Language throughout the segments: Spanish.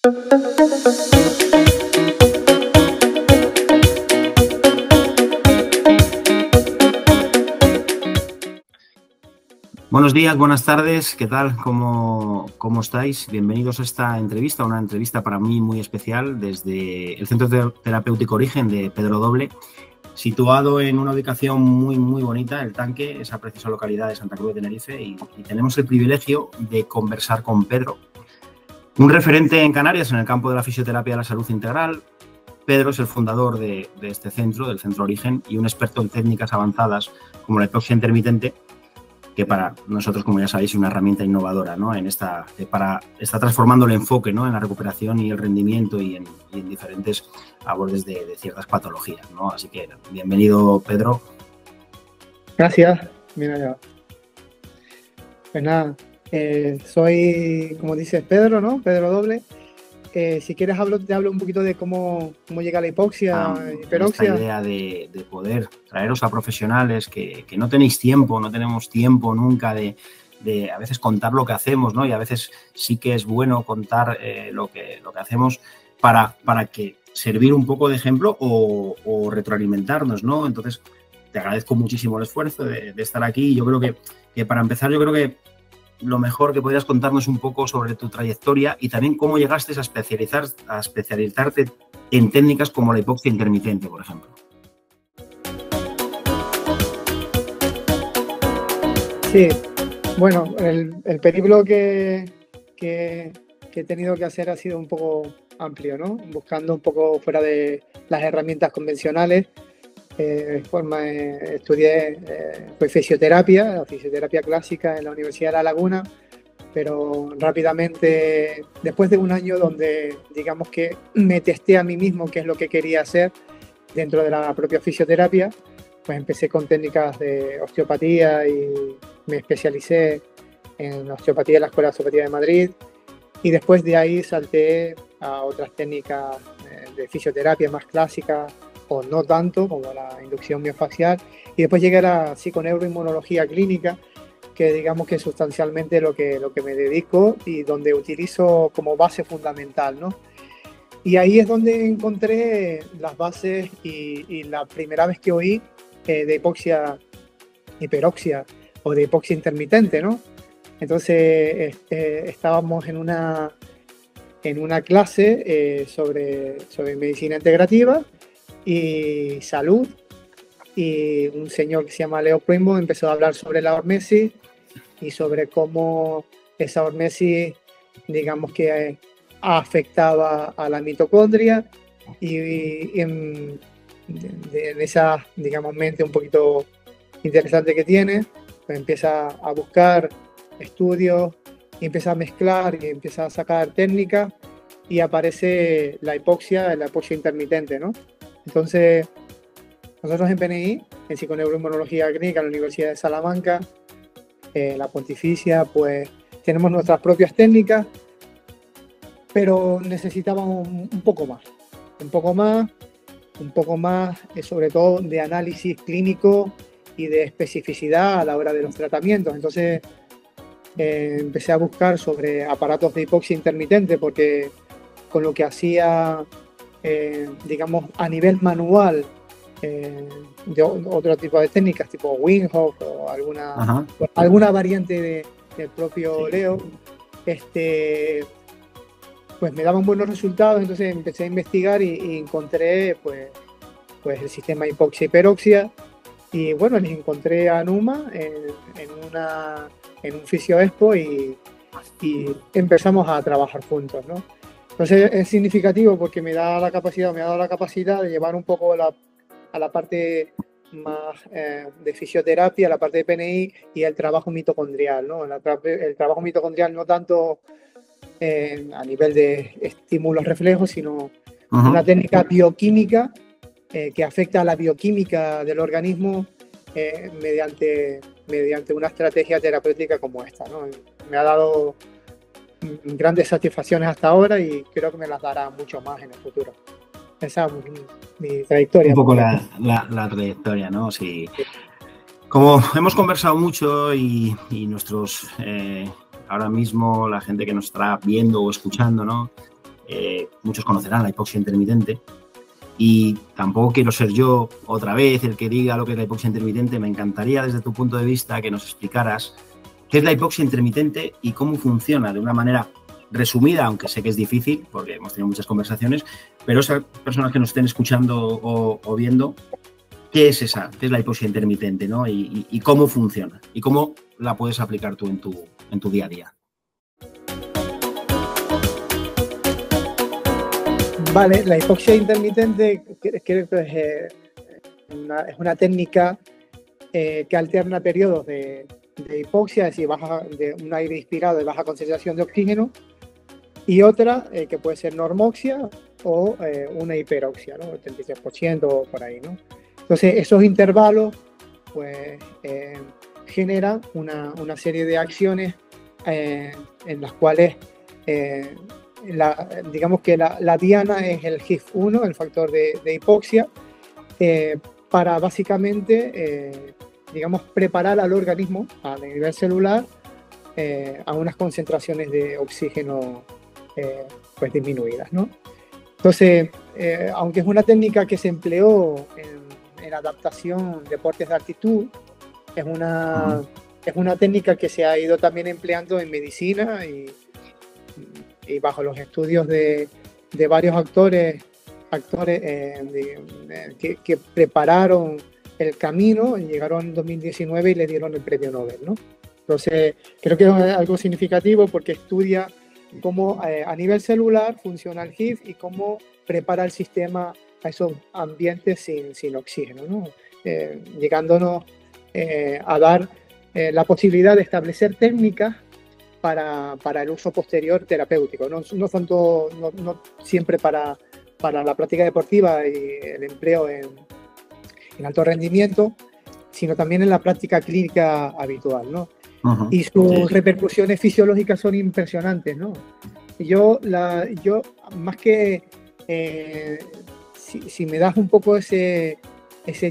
Buenos días, buenas tardes, ¿qué tal? ¿Cómo estáis? Bienvenidos a esta entrevista, una entrevista para mí muy especial desde el Centro Terapéutico Origen de Pedro Doble, situado en una ubicación muy bonita, El Tanque, esa preciosa localidad de Santa Cruz de Tenerife, y tenemos el privilegio de conversar con Pedro, un referente en Canarias en el campo de la fisioterapia de la salud integral. Pedro es el fundador de este centro, del Centro Origen, y un experto en técnicas avanzadas como la hipoxia intermitente, que para nosotros, como ya sabéis, es una herramienta innovadora, ¿no? Está transformando el enfoque, ¿no?, en la recuperación y el rendimiento y en diferentes abordes de ciertas patologías, ¿no? Así que bienvenido, Pedro. Gracias. Mira ya. Pues nada, soy, como dices, Pedro, ¿no? Pedro Doble. Si quieres te hablo un poquito de cómo llega la hipoxia, hiperoxia. Esta idea de poder traeros a profesionales que no tenéis tiempo, no tenemos tiempo nunca de a veces contar lo que hacemos, ¿no? Y a veces sí que es bueno contar lo que hacemos para que servir un poco de ejemplo o retroalimentarnos, ¿no? Entonces, te agradezco muchísimo el esfuerzo de estar aquí. Yo creo que para empezar, yo creo que lo mejor que podrías contarnos un poco sobre tu trayectoria y también cómo llegaste a especializarte en técnicas como la hipoxia intermitente, por ejemplo. Sí, bueno, el periplo que he tenido que hacer ha sido un poco amplio, ¿no? Buscando un poco fuera de las herramientas convencionales. Estudié fue fisioterapia, la fisioterapia clásica en la Universidad de La Laguna, pero rápidamente, después de un año donde digamos que me testé a mí mismo qué es lo que quería hacer dentro de la propia fisioterapia, pues empecé con técnicas de osteopatía y me especialicé en osteopatía en la Escuela de Osteopatía de Madrid, y después de ahí salté a otras técnicas de fisioterapia más clásicas, o no tanto, como la inducción miofascial, y después llegué a la psiconeuroinmunología clínica, que digamos que es sustancialmente lo que me dedico y donde utilizo como base fundamental, ¿no? Y ahí es donde encontré las bases y la primera vez que oí de hipoxia hiperoxia o de hipoxia intermitente, ¿no? Entonces estábamos en una clase sobre medicina integrativa y salud, y un señor que se llama Leo Primbo empezó a hablar sobre la hormesis y sobre cómo esa hormesis, digamos que afectaba a la mitocondria, y en esa, digamos, mente un poquito interesante que tiene, pues empieza a buscar estudios y empieza a mezclar y empieza a sacar técnicas, y aparece la hipoxia intermitente, ¿no? Entonces, nosotros en PNI, en psiconeuroinmunología clínica en la Universidad de Salamanca, la Pontificia, pues tenemos nuestras propias técnicas, pero necesitábamos un poco más, sobre todo de análisis clínico y de especificidad a la hora de los tratamientos. Entonces, empecé a buscar sobre aparatos de hipoxia intermitente, porque con lo que hacía, digamos, a nivel manual, de otro tipo de técnicas, tipo Wim Hof o alguna variante del propio Leo, pues me daban buenos resultados. Entonces empecé a investigar y encontré pues el sistema hipoxia-hiperoxia, y bueno, les encontré a Numa en un Fisio Expo y empezamos a trabajar juntos, ¿no? Entonces es significativo porque me ha dado la capacidad de llevar un poco a la parte más de fisioterapia, la parte de PNI y el trabajo mitocondrial, ¿no? El trabajo mitocondrial no tanto a nivel de estímulos reflejos, sino una técnica bioquímica que afecta a la bioquímica del organismo mediante una estrategia terapéutica como esta, ¿no? Me ha dado grandes satisfacciones hasta ahora y creo que me las dará mucho más en el futuro. Esa es mi trayectoria. Un poco la trayectoria, ¿no? Sí. Como hemos conversado mucho y nuestros, ahora mismo la gente que nos está viendo o escuchando, ¿no? muchos conocerán la hipoxia intermitente. Y tampoco quiero ser yo otra vez el que diga lo que es la hipoxia intermitente. Me encantaría desde tu punto de vista que nos explicaras qué es la hipoxia intermitente y cómo funciona de una manera resumida, aunque sé que es difícil porque hemos tenido muchas conversaciones, pero esas personas que nos estén escuchando o viendo, ¿qué es esa? ¿Qué es la hipoxia intermitente, ¿no? Y cómo funciona y cómo la puedes aplicar tú en tu día a día. Vale, la hipoxia intermitente creo que es una técnica que alterna periodos de hipoxia, es decir, de un aire inspirado de baja concentración de oxígeno, y otra que puede ser normoxia o una hiperoxia, ¿no? El 33% o por ahí, ¿no? Entonces, esos intervalos pues, generan una serie de acciones en las cuales digamos que la diana es el HIF1, el factor de hipoxia, para básicamente, digamos, preparar al organismo a nivel celular a unas concentraciones de oxígeno pues disminuidas, ¿no? Entonces, aunque es una técnica que se empleó en adaptación, deportes de altitud, es una técnica que se ha ido también empleando en medicina y bajo los estudios de varios actores que prepararon el camino, llegaron en 2019 y le dieron el premio Nobel, ¿no? Entonces, creo que es algo significativo porque estudia cómo a nivel celular funciona el HIF y cómo prepara el sistema a esos ambientes sin oxígeno, ¿no? Llegándonos a dar la posibilidad de establecer técnicas para el uso posterior terapéutico. No siempre para la práctica deportiva y el empleo en alto rendimiento, sino también en la práctica clínica habitual, ¿no? Y sus repercusiones fisiológicas son impresionantes, ¿no? Yo más que si me das un poco ese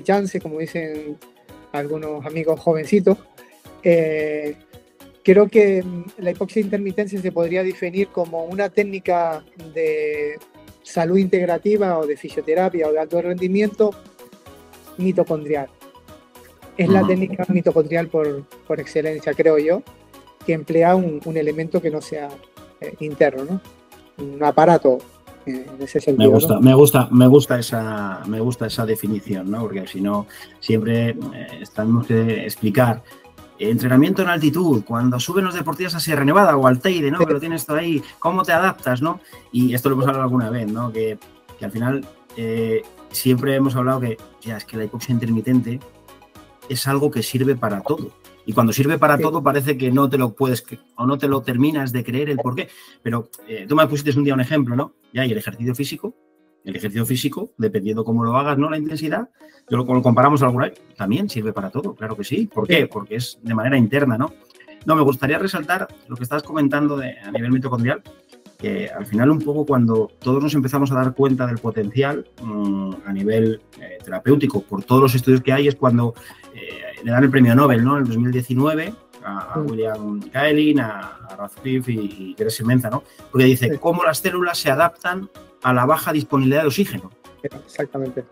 chance, como dicen algunos amigos jovencitos, creo que la hipoxia intermitente se podría definir como una técnica de salud integrativa o de fisioterapia o de alto rendimiento mitocondrial. Es la técnica mitocondrial por excelencia, creo yo, que emplea un elemento que no sea interno, ¿no? Un aparato en ese sentido. Me gusta esa definición, ¿no? Porque si no, siempre tenemos que explicar entrenamiento en altitud, cuando suben los deportistas a Sierra Nevada o al Teide, ¿no? Que lo tienes todo ahí, ¿cómo te adaptas, no? Y esto lo hemos hablado alguna vez, ¿no? Que al final siempre hemos hablado que es que la hipoxia intermitente es algo que sirve para todo. Y cuando sirve para todo parece que no te lo puedes o no te lo terminas de creer el por qué. Pero tú me pusiste un día un ejemplo, ¿no? Ya, y el ejercicio físico, dependiendo cómo lo hagas, ¿no? La intensidad, lo comparamos alguna vez, también sirve para todo, claro que sí. ¿Por qué? Porque es de manera interna, ¿no? No, me gustaría resaltar lo que estás comentando a nivel mitocondrial, que al final un poco cuando todos nos empezamos a dar cuenta del potencial a nivel terapéutico por todos los estudios que hay, es cuando le dan el premio Nobel, ¿no? En el 2019 a William Kaelin, a Radcliffe y Greg Menza, ¿no? Porque dice cómo las células se adaptan a la baja disponibilidad de oxígeno. Exactamente.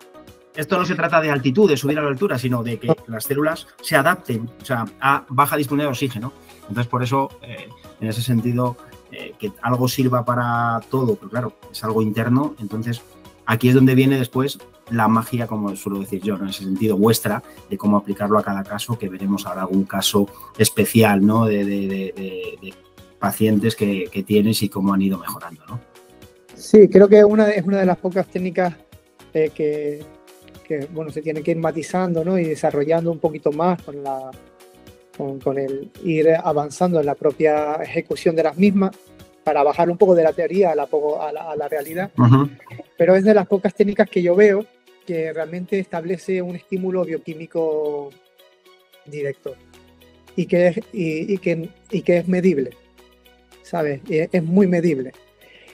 Esto no se trata de altitud, de subir a la altura, sino de que las células se adapten, o sea, a baja disponibilidad de oxígeno. Entonces, por eso, en ese sentido, que algo sirva para todo, pero claro, es algo interno. Entonces, aquí es donde viene después la magia, como suelo decir yo, ¿no? En ese sentido, vuestra, de cómo aplicarlo a cada caso, que veremos ahora algún caso especial, ¿no? De pacientes que tienes y cómo han ido mejorando, ¿no? Sí, creo que es una de las pocas técnicas que bueno, se tiene que ir matizando, ¿no? Y desarrollando un poquito más con el ir avanzando en la propia ejecución de las mismas para bajar un poco de la teoría a la realidad. Pero es de las pocas técnicas que yo veo que realmente establece un estímulo bioquímico directo y que es medible, ¿sabes? Es muy medible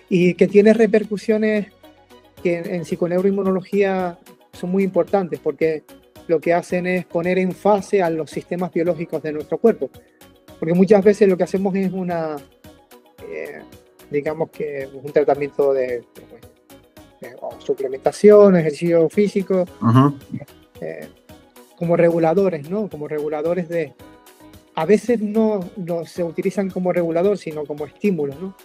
y que tiene repercusiones que en psiconeuroinmunología son muy importantes porque lo que hacen es poner en fase a los sistemas biológicos de nuestro cuerpo. Porque muchas veces lo que hacemos es digamos que un tratamiento o suplementación, ejercicio físico, como reguladores, ¿no? Como reguladores de... A veces no se utilizan como regulador, sino como estímulo, ¿no?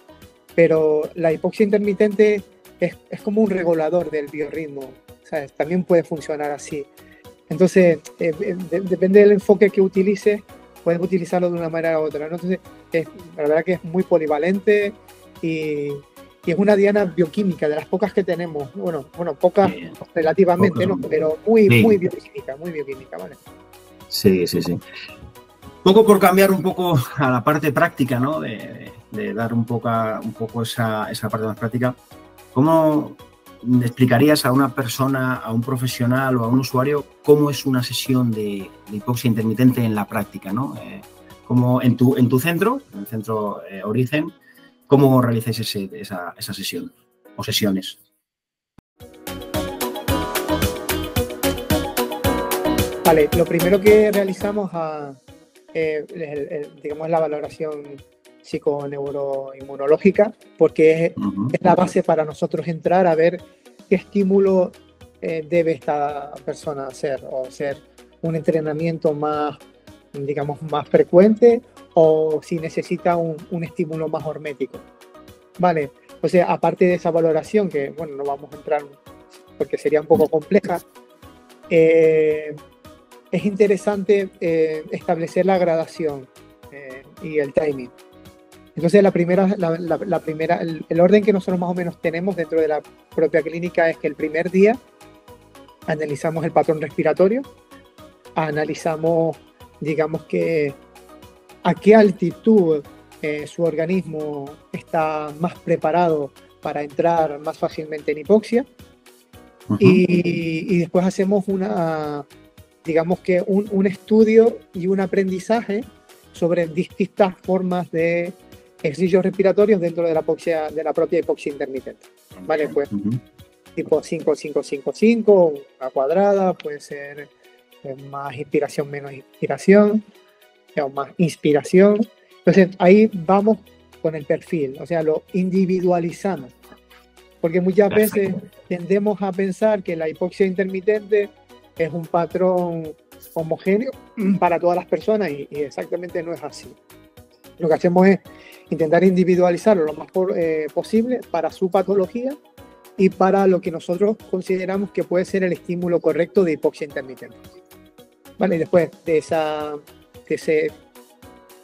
Pero la hipoxia intermitente es como un regulador del biorritmo, ¿sabes? También puede funcionar así. Entonces, depende del enfoque que utilices, puedes utilizarlo de una manera u otra, ¿no? Entonces, la verdad que es muy polivalente y es una diana bioquímica, de las pocas que tenemos. Bueno, pocas relativamente, ¿no? Pero muy bioquímica, ¿vale? Sí. Poco por cambiar un poco a la parte práctica, ¿no? De dar un poco esa parte más práctica. ¿Cómo le explicarías a una persona, a un profesional o a un usuario cómo es una sesión de hipoxia intermitente en la práctica, ¿no? Como en tu centro, en el centro Origen, ¿cómo realizáis esa sesión o sesiones? Vale, lo primero que realizamos digamos, la valoración psiconeuroinmunológica, porque es la base para nosotros entrar a ver qué estímulo debe esta persona hacer, o hacer un entrenamiento más, digamos, más frecuente, o si necesita un estímulo más hormético. Vale, o sea, aparte de esa valoración, que bueno, no vamos a entrar porque sería un poco compleja, es interesante establecer la gradación y el timing. Entonces, el orden que nosotros más o menos tenemos dentro de la propia clínica es que el primer día analizamos el patrón respiratorio, analizamos, digamos, que a qué altitud su organismo está más preparado para entrar más fácilmente en hipoxia. Y después hacemos digamos que un estudio y un aprendizaje sobre distintas formas de ejercicios respiratorios dentro de la propia hipoxia intermitente. ¿Vale? Pues tipo 5-5-5-5, una cuadrada, puede ser más inspiración, menos inspiración, o más inspiración. Entonces ahí vamos con el perfil, o sea, lo individualizamos. Porque muchas veces tendemos a pensar que la hipoxia intermitente es un patrón homogéneo para todas las personas y exactamente no es así. Lo que hacemos es intentar individualizarlo lo más posible para su patología y para lo que nosotros consideramos que puede ser el estímulo correcto de hipoxia intermitente. Vale, y después de esa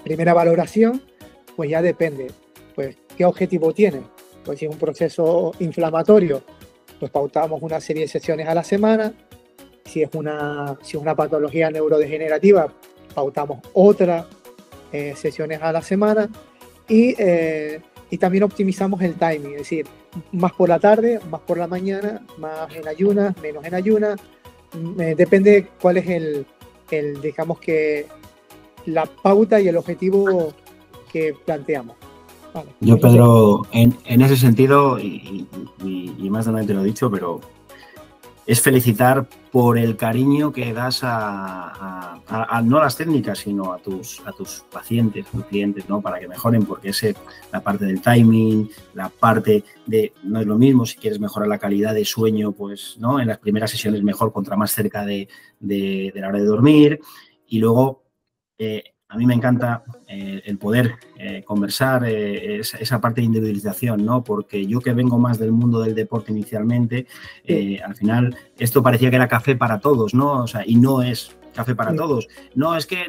primera valoración, pues ya depende, pues, qué objetivo tiene. Pues si es un proceso inflamatorio, pues pautamos una serie de sesiones a la semana. Si es una patología neurodegenerativa, pautamos otras sesiones a la semana. Y también optimizamos el timing, es decir, más por la tarde, más por la mañana, más en ayunas, menos en ayunas. Depende cuál es digamos que la pauta y el objetivo que planteamos. Vale. Yo, Pedro, en ese sentido, y más de una vez te lo he dicho, pero es felicitar por el cariño que das no a las técnicas, sino a tus pacientes, a tus clientes, ¿no? Para que mejoren, porque la parte del timing, la parte de, no es lo mismo, si quieres mejorar la calidad de sueño, pues, ¿no? En las primeras sesiones mejor, contra más cerca de la hora de dormir, y luego a mí me encanta el poder conversar, esa parte de individualización, ¿no? Porque yo que vengo más del mundo del deporte inicialmente, al final esto parecía que era café para todos, ¿no? O sea, y no es café para todos. No, es que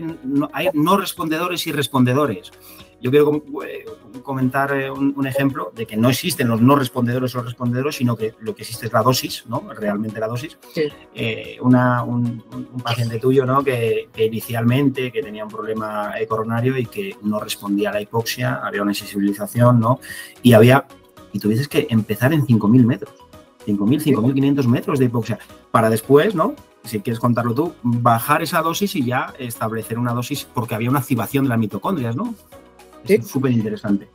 hay no respondedores y respondedores. Yo quiero comentar un ejemplo de que no existen los no respondedores o los respondedores, sino que lo que existe es la dosis, ¿no? Realmente la dosis. Sí. Un paciente tuyo, ¿no? Que inicialmente que tenía un problema coronario y que no respondía a la hipoxia, había una insensibilización, ¿no? Y tuvieses que empezar en 5.000 metros, 5.500 metros de hipoxia, para después, ¿no? Si quieres contarlo tú, bajar esa dosis y ya establecer una dosis porque había una activación de las mitocondrias, ¿no? Sí. Es súper interesante.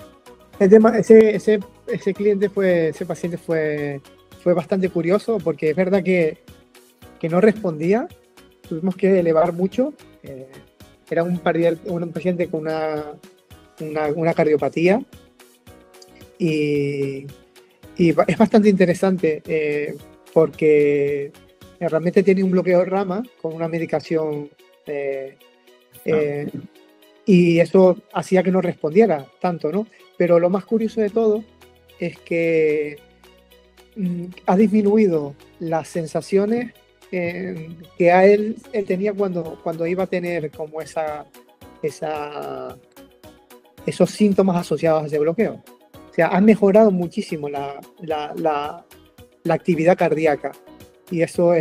Ese paciente fue bastante curioso porque es verdad que no respondía, tuvimos que elevar mucho. Era un paciente con una cardiopatía y, es bastante interesante porque realmente tiene un bloqueo de rama con una medicación y eso hacía que no respondiera tanto, ¿no? Pero lo más curioso de todo es que ha disminuido las sensaciones que él tenía cuando iba a tener como esos síntomas asociados a ese bloqueo. O sea, ha mejorado muchísimo la actividad cardíaca y eso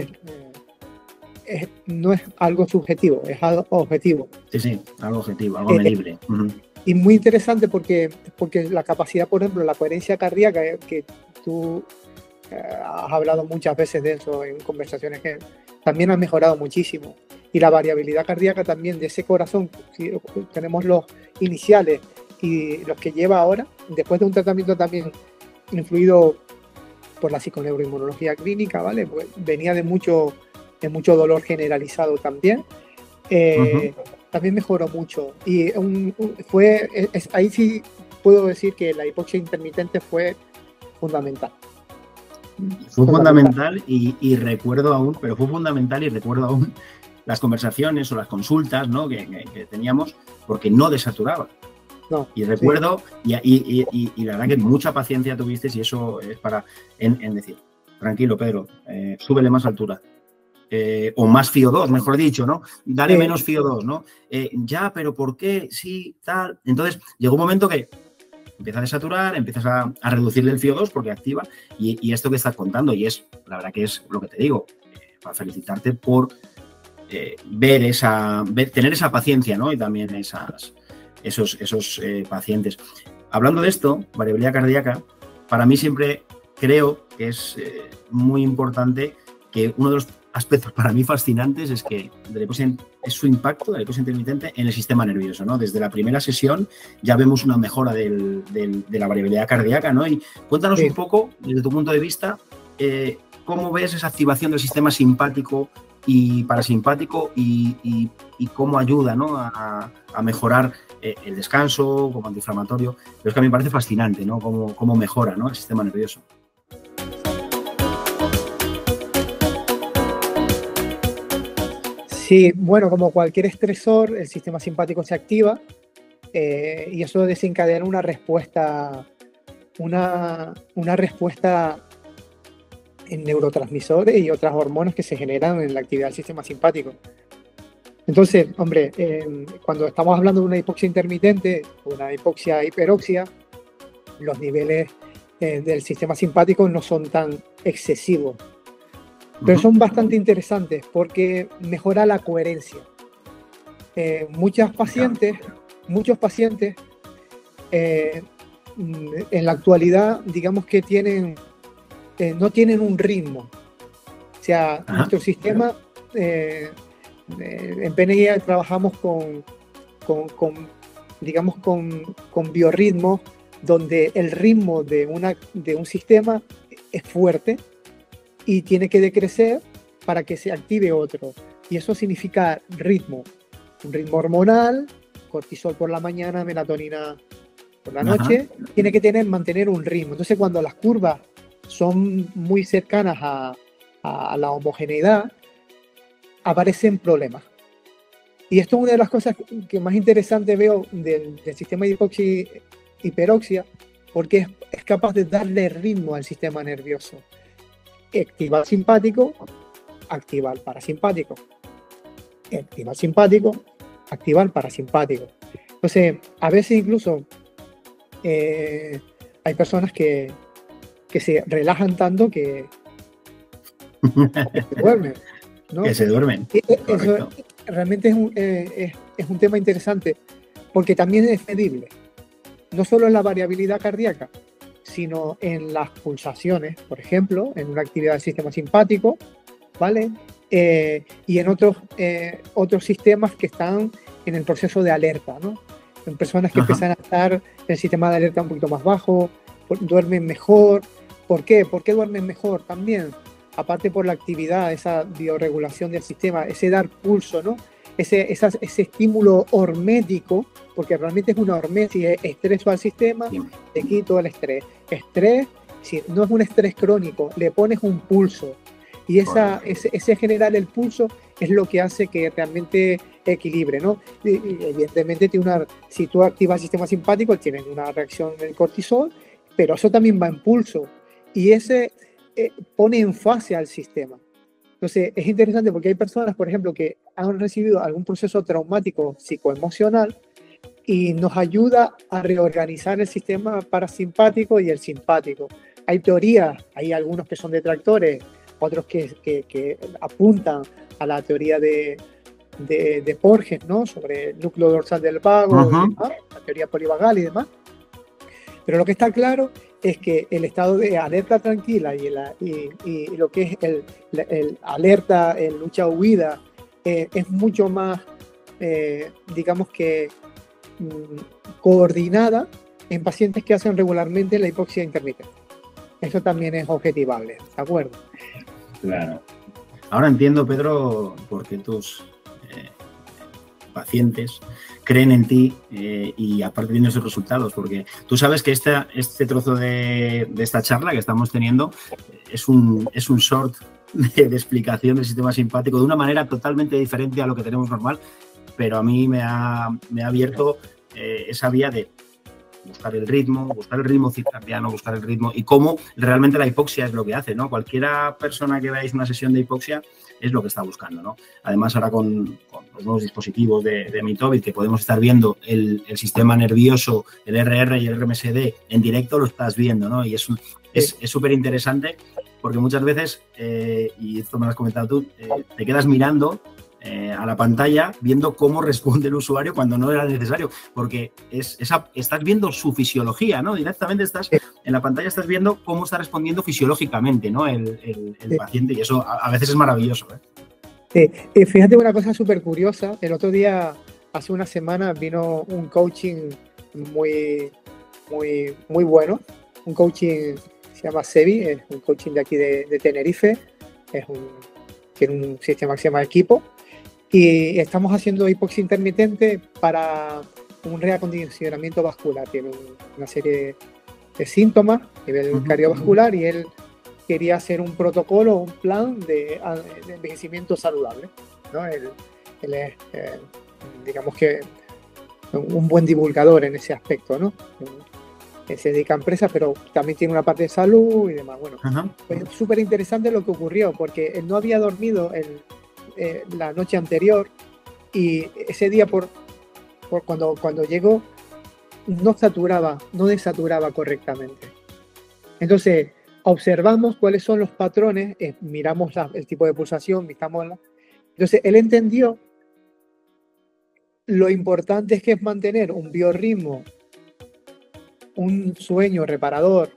no es algo subjetivo, es algo objetivo. Sí, algo objetivo, algo medible. Y muy interesante porque la capacidad, por ejemplo, la coherencia cardíaca, que tú has hablado muchas veces de eso en conversaciones, que también ha mejorado muchísimo. Y la variabilidad cardíaca también de ese corazón, si tenemos los iniciales y los que lleva ahora, después de un tratamiento también influido por la psiconeuroinmunología clínica, ¿vale? Pues venía de mucho dolor generalizado también. También mejoró mucho. Y ahí sí puedo decir que la hipoxia intermitente fue fundamental. Fue fundamental y recuerdo aún, las conversaciones o las consultas, ¿no? que teníamos, porque no desaturaba. No, y recuerdo, sí. y la verdad que mucha paciencia tuviste, y eso es para en decir, tranquilo, Pedro, súbele más altura. O más FiO2, mejor dicho, ¿no? Dale menos FiO2, ¿no? Ya, pero ¿por qué? Sí, tal. Entonces, llegó un momento que empieza a desaturar, empiezas a reducirle el FiO2 porque activa, y esto que estás contando, y es, la verdad que es lo que te digo, para felicitarte por tener esa paciencia, ¿no? Y también esos pacientes. Hablando de esto, variabilidad cardíaca, para mí siempre creo que es muy importante que uno de los aspectos para mí fascinantes es que es su impacto de la hipoxia intermitente en el sistema nervioso, ¿no? Desde la primera sesión ya vemos una mejora de la variabilidad cardíaca, ¿no? Y cuéntanos un poco, desde tu punto de vista, cómo ves esa activación del sistema simpático y parasimpático y cómo ayuda, ¿no? a mejorar el descanso como antiinflamatorio. Pero es que a mí me parece fascinante, ¿no? Cómo mejora, ¿no? El sistema nervioso. Sí, bueno, como cualquier estresor, el sistema simpático se activa y eso desencadena una respuesta en neurotransmisores y otras hormonas que se generan en la actividad del sistema simpático. Entonces, hombre, cuando estamos hablando de una hipoxia intermitente, una hipoxia hiperoxia, los niveles del sistema simpático no son tan excesivos. Pero son bastante interesantes porque mejora la coherencia. Muchos pacientes en la actualidad, digamos que no tienen un ritmo. O sea, nuestro sistema, en PNI trabajamos con biorritmos donde el ritmo de un sistema es fuerte y tiene que decrecer para que se active otro. Y eso significa ritmo. Un ritmo hormonal, cortisol por la mañana, melatonina por la noche, tiene que mantener un ritmo. Entonces, cuando las curvas son muy cercanas a la homogeneidad, aparecen problemas. Y esto es una de las cosas que más interesante veo del sistema de hipoxia hiperoxia, porque es capaz de darle ritmo al sistema nervioso. Activar simpático, activar parasimpático. Activar simpático, activar parasimpático. Entonces, a veces incluso hay personas que se relajan tanto que se duermen, ¿no? Que se duermen. Eso realmente es un tema interesante porque también es medible. No solo en la variabilidad cardíaca, sino en las pulsaciones, por ejemplo, en una actividad del sistema simpático, ¿vale? Y en otros sistemas que están en el proceso de alerta, ¿no? En personas que empiezan a estar en el sistema de alerta un poquito más bajo, duermen mejor. ¿Por qué? ¿Por qué duermen mejor también? Aparte por la actividad, esa bioregulación del sistema, ese dar pulso, ¿no? ese estímulo hormético, porque realmente es una hormesis, estreso al sistema, te quito el estrés. Estrés, si no es un estrés crónico, le pones un pulso. Y ese generar el pulso es lo que hace que realmente equilibre, ¿no? Y evidentemente si tú activas el sistema simpático, tienes una reacción del cortisol, pero eso también va en pulso. Y ese pone en fase al sistema. Entonces, es interesante porque hay personas, por ejemplo, que han recibido algún proceso traumático psicoemocional y nos ayuda a reorganizar el sistema parasimpático y el simpático. Hay teorías, hay algunos que son detractores, otros que apuntan a la teoría de Porges, ¿no? Sobre el núcleo dorsal del vago, y demás, la teoría polivagal y demás. Pero lo que está claro es que el estado de alerta tranquila y lo que es el alerta, el lucha-huida, es mucho más, digamos que, coordinada en pacientes que hacen regularmente la hipoxia intermitente. Eso también es objetivable, ¿de acuerdo? Claro. Ahora entiendo, Pedro, por qué tus pacientes creen en ti y aparte viendo esos resultados, porque tú sabes que este trozo de esta charla que estamos teniendo es un short de explicación del sistema simpático de una manera totalmente diferente a lo que tenemos normal, pero a mí me ha abierto esa vía de buscar el ritmo circadiano, buscar el ritmo y cómo realmente la hipoxia es lo que hace, ¿no? Cualquiera persona que veáis una sesión de hipoxia es lo que está buscando, ¿no? Además, ahora con los nuevos dispositivos de Mitobit, que podemos estar viendo el sistema nervioso, el RR y el RMSD en directo, lo estás viendo, ¿no? Y es súper interesante porque muchas veces, y esto me lo has comentado tú, te quedas mirando a la pantalla viendo cómo responde el usuario cuando no era necesario, porque estás viendo su fisiología, ¿no? Directamente en la pantalla estás viendo cómo está respondiendo fisiológicamente, ¿no? el paciente, y eso a veces es maravilloso, ¿eh? Sí. Fíjate una cosa súper curiosa. El otro día, hace una semana, vino un coaching muy bueno, un coaching, se llama Sebi, es un coaching de aquí de Tenerife, tiene un sistema que se llama Equipo. Y estamos haciendo hipoxia intermitente para un reacondicionamiento vascular. Tiene una serie de síntomas a nivel cardiovascular y él quería hacer un protocolo, un plan de envejecimiento saludable, ¿no? Él es, digamos que, un buen divulgador en ese aspecto, ¿no? Se dedica a empresas, pero también tiene una parte de salud y demás. Bueno, pues es súper interesante lo que ocurrió, porque él no había dormido la noche anterior y ese día cuando llegó no desaturaba correctamente. Entonces observamos cuáles son los patrones, miramos el tipo de pulsación, entonces él entendió lo importante que es mantener un biorritmo, un sueño reparador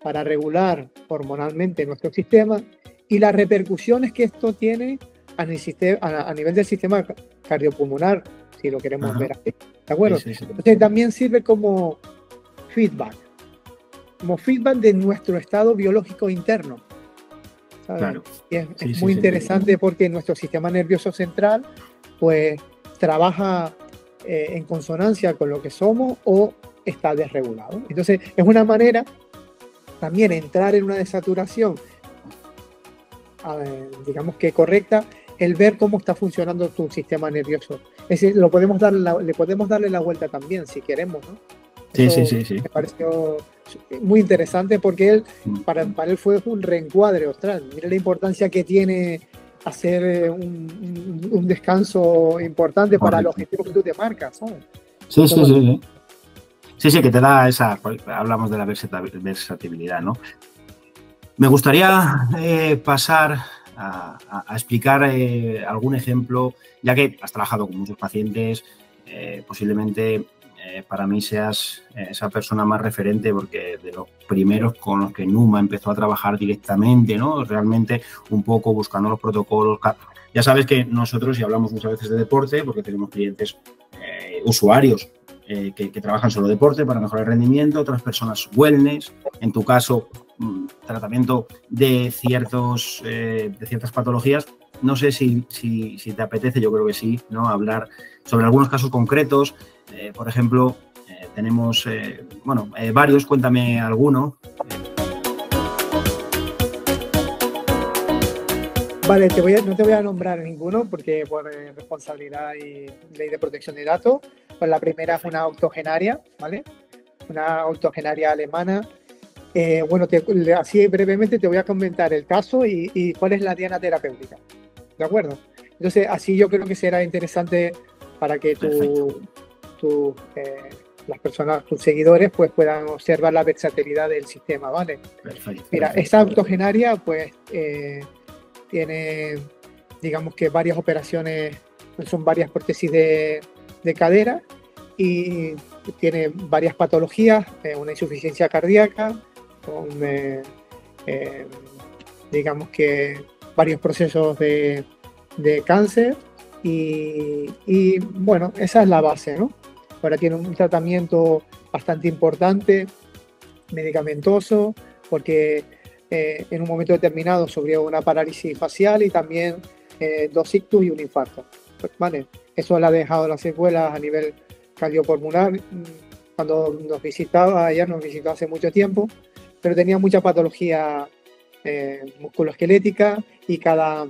para regular hormonalmente nuestro sistema y las repercusiones que esto tiene a nivel del sistema cardiopulmonar, si lo queremos ver así, ¿de acuerdo? Sí. Entonces también sirve como feedback de nuestro estado biológico interno, ¿sabes? Claro. Y es muy interesante porque nuestro sistema nervioso central pues trabaja en consonancia con lo que somos o está desregulado. Entonces es una manera también entrar en una desaturación, digamos que correcta, el ver cómo está funcionando tu sistema nervioso. Es decir, le podemos darle la vuelta también si queremos, ¿no? Sí. Me pareció muy interesante porque él, para él fue un reencuadre, ostras, mira la importancia que tiene hacer un descanso importante para los objetivos que tú te marcas, ¿sabes? Sí, que te da hablamos de la versatilidad, ¿no? Me gustaría pasar a explicar algún ejemplo, ya que has trabajado con muchos pacientes, posiblemente para mí seas esa persona más referente, porque de los primeros con los que Numa empezó a trabajar directamente, ¿no? Realmente un poco buscando los protocolos. Ya sabes que nosotros, y hablamos muchas veces de deporte, porque tenemos clientes, usuarios, que trabajan solo deporte para mejorar el rendimiento, otras personas wellness, en tu caso tratamiento de ciertas patologías, no sé si te apetece, yo creo que sí, ¿no? Hablar sobre algunos casos concretos. Por ejemplo, tenemos, varios, cuéntame alguno. Vale, no te voy a nombrar ninguno porque por responsabilidad y ley de protección de datos. Pues la primera es una octogenaria, ¿vale? Una octogenaria alemana. Así brevemente te voy a comentar el caso y cuál es la diana terapéutica, ¿de acuerdo? Entonces, así yo creo que será interesante para que las personas, tus seguidores, pues puedan observar la versatilidad del sistema, ¿vale? Perfecto. Mira, esta octogenaria, pues, tiene, digamos que varias operaciones, son varias prótesis de cadera y tiene varias patologías, una insuficiencia cardíaca, con, digamos que varios procesos de cáncer y bueno, esa es la base, ¿no? Ahora tiene un tratamiento bastante importante, medicamentoso, porque en un momento determinado sufrió una parálisis facial y también 2 ictus y un infarto. ¿Vale? Eso le ha dejado las secuelas a nivel cardiopulmonar. Cuando nos visitaba, ayer nos visitó hace mucho tiempo, pero tenía mucha patología musculoesquelética y cada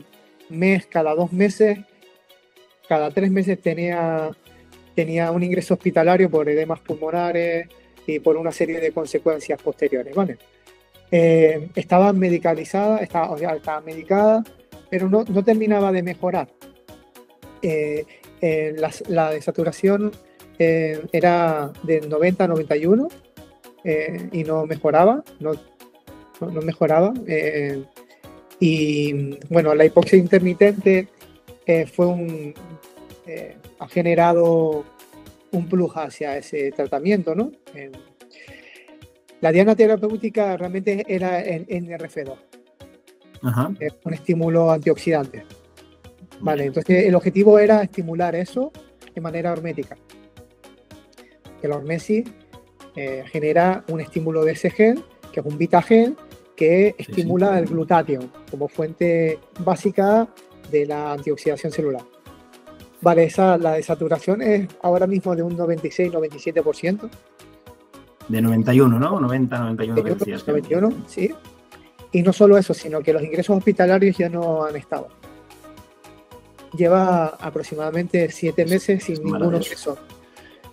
mes, cada 2 meses, cada 3 meses tenía un ingreso hospitalario por edemas pulmonares y por una serie de consecuencias posteriores, ¿vale? Estaba medicalizada, estaba medicada, pero no terminaba de mejorar. La desaturación era de 90 a 91 y no mejoraba, no mejoraba. Y bueno, la hipoxia intermitente ha generado un plus hacia ese tratamiento, ¿no? La diana terapéutica realmente era el NRF2, un estímulo antioxidante. Vale, entonces el objetivo era estimular eso de manera hormética. La hormesis genera un estímulo de ese gen, que es un beta-gen, que estimula el glutatión como fuente básica de la antioxidación celular. Vale, la desaturación es ahora mismo de un 96-97%. De 91, ¿no? 91 que decías. 91, sí. Y no solo eso, sino que los ingresos hospitalarios ya no han estado. Lleva aproximadamente 7 meses sin ningún ingreso.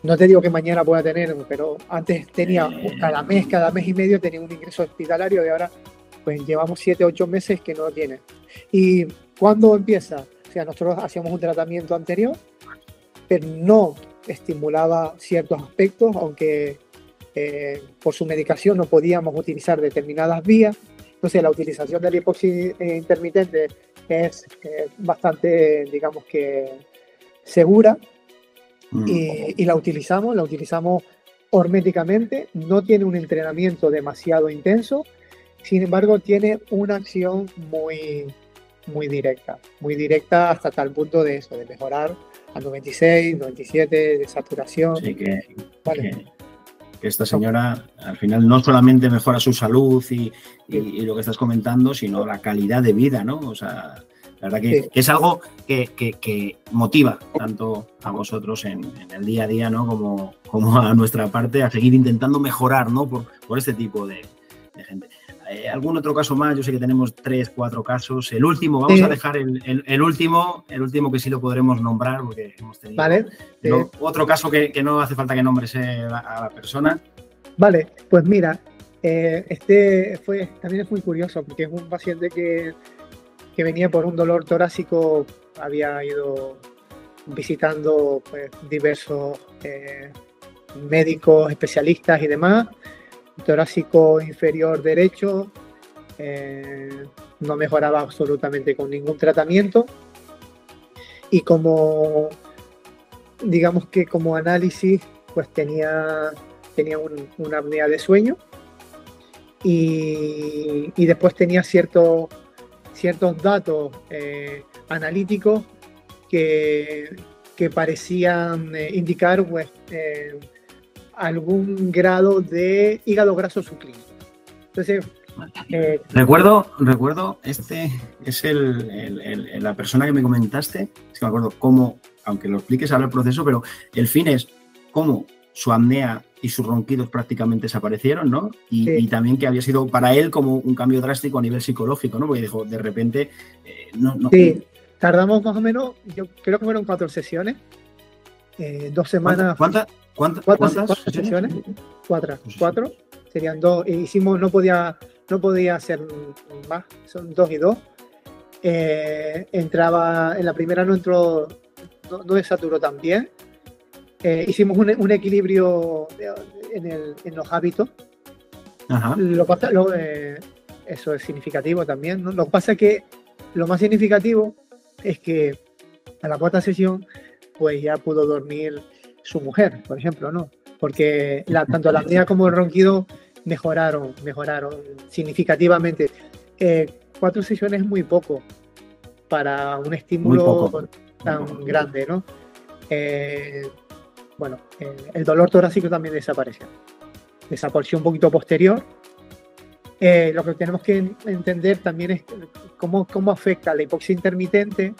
No te digo que mañana pueda tener, pero antes tenía cada mes y medio tenía un ingreso hospitalario y ahora pues llevamos 7-8 meses que no lo tiene. ¿Y cuándo empieza? O sea, nosotros hacíamos un tratamiento anterior, pero no estimulaba ciertos aspectos, aunque por su medicación no podíamos utilizar determinadas vías. Entonces la utilización de la hipoxia intermitente es bastante, digamos que segura y la utilizamos horméticamente. No tiene un entrenamiento demasiado intenso, sin embargo tiene una acción muy directa hasta tal punto de eso, de mejorar a 96, 97 de saturación. Sí, que esta señora al final no solamente mejora su salud y lo que estás comentando, sino la calidad de vida, ¿no? O sea, la verdad que es algo que motiva tanto a vosotros en el día a día, ¿no? Como a nuestra parte, a seguir intentando mejorar, ¿no? Por este tipo de gente. ¿Algún otro caso más? Yo sé que tenemos 3, 4 casos. El último, vamos a dejar el último que sí lo podremos nombrar porque hemos tenido otro caso que no hace falta que nombres a la persona. Vale, pues mira, también es muy curioso porque es un paciente que venía por un dolor torácico, había ido visitando pues, diversos médicos, especialistas y demás. Torácico inferior derecho, no mejoraba absolutamente con ningún tratamiento y como análisis pues tenía una apnea de sueño y después tenía ciertos datos analíticos que parecían indicar pues algún grado de hígado graso subclínico. Entonces, Recuerdo, este es la persona que me comentaste, es que me acuerdo cómo, aunque lo expliques ahora el proceso, pero el fin es cómo su apnea y sus ronquidos prácticamente desaparecieron, ¿no? Y también que había sido para él como un cambio drástico a nivel psicológico, ¿no? Porque dijo, de repente, no. Sí, tardamos más o menos, yo creo que fueron 4 sesiones, 2 semanas. ¿Cuántas sesiones? Cuatro. Serían 2. Hicimos, no podía hacer más, son 2 y 2. Entraba, en la primera no entró, no desaturó tan bien. Hicimos un equilibrio en los hábitos. Ajá. Eso es significativo también, ¿no? Lo que pasa es que lo más significativo es que a la 4ª sesión pues ya pudo dormir su mujer, por ejemplo, ¿no? Porque tanto la apnea como el ronquido mejoraron significativamente. 4 sesiones es muy poco para un estímulo tan grande, ¿no? El dolor torácico también desapareció un poquito posterior. Lo que tenemos que entender también es cómo afecta la hipoxia intermitente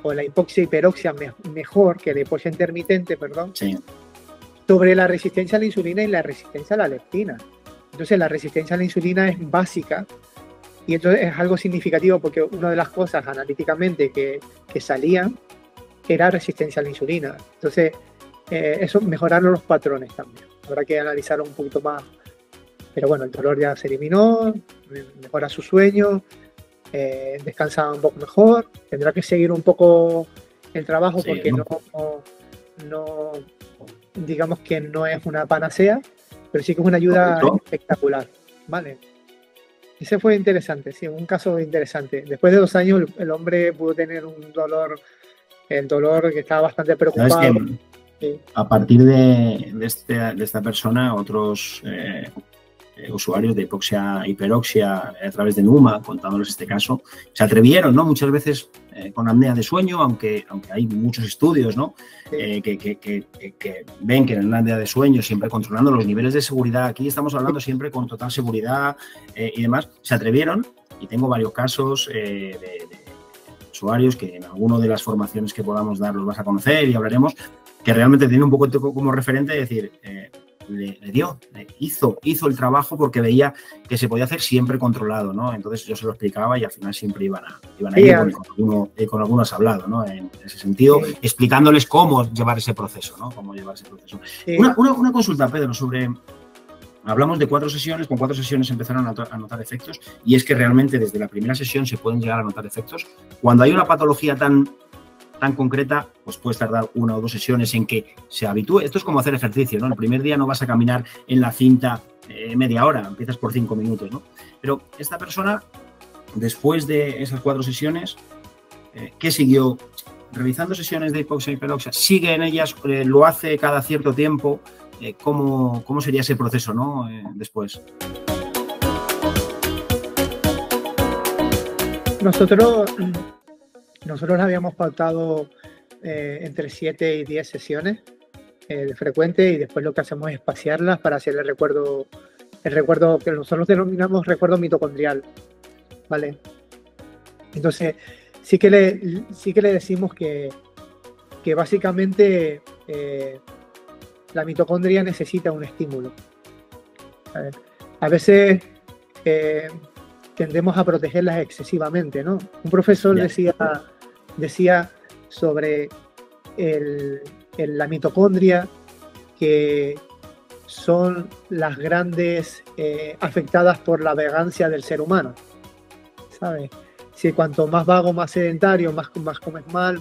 o la hipoxia hiperoxia mejor que la hipoxia intermitente, perdón, sí, sobre la resistencia a la insulina y la resistencia a la leptina. Entonces la resistencia a la insulina es básica y entonces es algo significativo porque una de las cosas analíticamente que salían era resistencia a la insulina. Entonces eso mejoraron los patrones también. Habrá que analizarlo un poquito más. Pero bueno, el dolor ya se eliminó, mejora su sueño, descansa un poco mejor. Tendrá que seguir un poco el trabajo porque no digamos que no es una panacea, pero sí que es una ayuda espectacular, ¿vale? Ese fue interesante, sí, un caso interesante. Después de 2 años el hombre pudo tener el dolor que estaba bastante preocupado. ¿Sabes que a partir de esta persona, otros usuarios de hipoxia hiperoxia a través de Numa, contándoles este caso, se atrevieron, ¿no? Muchas veces con apnea de sueño, aunque hay muchos estudios, ¿no? Que ven que en la apnea de sueño, siempre controlando los niveles de seguridad, aquí estamos hablando siempre con total seguridad y demás, se atrevieron, y tengo varios casos de usuarios que en alguna de las formaciones que podamos dar los vas a conocer y hablaremos, que realmente tiene un poco como referente de decir, hizo el trabajo porque veía que se podía hacer siempre controlado, ¿no? Entonces yo se lo explicaba y al final siempre iban a ir con algunos hablado, ¿no? En ese sentido, explicándoles cómo llevar ese proceso, ¿no? Sí. Una consulta, Pedro, hablamos de 4 sesiones, con 4 sesiones empezaron a notar efectos, y es que realmente desde la primera sesión se pueden llegar a notar efectos. Cuando hay una patología tan concreta, pues puedes tardar 1 o 2 sesiones en que se habitúe. Esto es como hacer ejercicio, ¿no? El primer día no vas a caminar en la cinta media hora, empiezas por 5 minutos, ¿no? Pero esta persona, después de esas 4 sesiones, ¿qué siguió? Realizando sesiones de hipoxia y hiperoxia, sigue en ellas, lo hace cada cierto tiempo. ¿Cómo sería ese proceso, ¿no? Después. Nosotros habíamos pautado entre 7 y 10 sesiones de frecuente, y después lo que hacemos es espaciarlas para hacer el recuerdo que nosotros denominamos recuerdo mitocondrial, ¿vale? Entonces sí que le decimos que básicamente la mitocondria necesita un estímulo. A veces tendemos a protegerlas excesivamente, ¿no? Un profesor decía sobre la mitocondria que son las grandes afectadas por la vagancia del ser humano, ¿sabes? Si cuanto más vago, más sedentario, más comes mal,